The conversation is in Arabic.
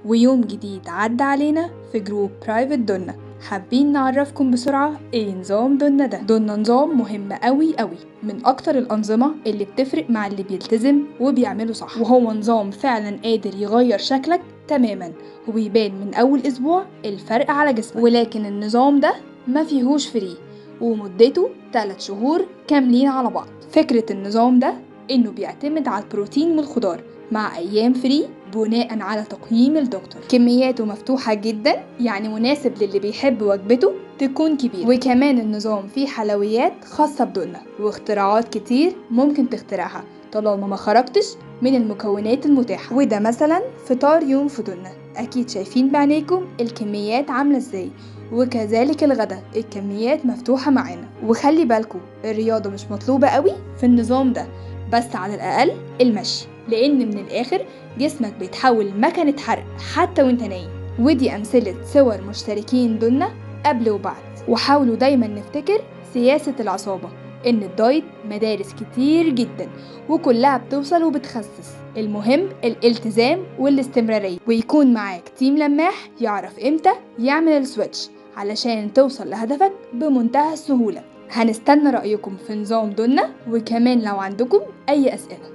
ويوم جديد عدى علينا في جروب برايفت دنا. حابين نعرفكم بسرعة ايه نظام دنا ده. دنا نظام مهم قوي قوي، من اكتر الانظمة اللي بتفرق مع اللي بيلتزم وبيعمله صح، وهو نظام فعلا قادر يغير شكلك تماما وبيبان من اول اسبوع الفرق على جسمك. ولكن النظام ده ما فيهوش فري، ومدته 3 شهور كاملين على بعض. فكرة النظام ده انه بيعتمد على البروتين من الخضار مع ايام فري بناء على تقييم الدكتور. كمياته مفتوحة جدا، يعني مناسب للي بيحب وجبته تكون كبيرة. وكمان النظام فيه حلويات خاصة بدنا واختراعات كتير ممكن تخترعها طالما ما خرجتش من المكونات المتاحة. وده مثلا فطار يوم في دنا، اكيد شايفين بعينيكم الكميات عاملة ازاي. وكذلك الغدا الكميات مفتوحة معانا. وخلي بالكم الرياضة مش مطلوبة قوي في النظام ده، بس على الأقل المشي، لأن من الآخر جسمك بيتحول مكنة حرق حتى وانت نايم. ودي أمثلة صور مشتركين دولنا قبل وبعد. وحاولوا دايما نفتكر سياسة العصابة، إن الدايت مدارس كتير جدا وكلها بتوصل وبتخسس، المهم الالتزام والاستمرارية، ويكون معاك تيم لماح يعرف امتى يعمل السويتش علشان توصل لهدفك بمنتهى السهولة. هنستنى رأيكم في نظام دنا، وكمان لو عندكم أي أسئلة.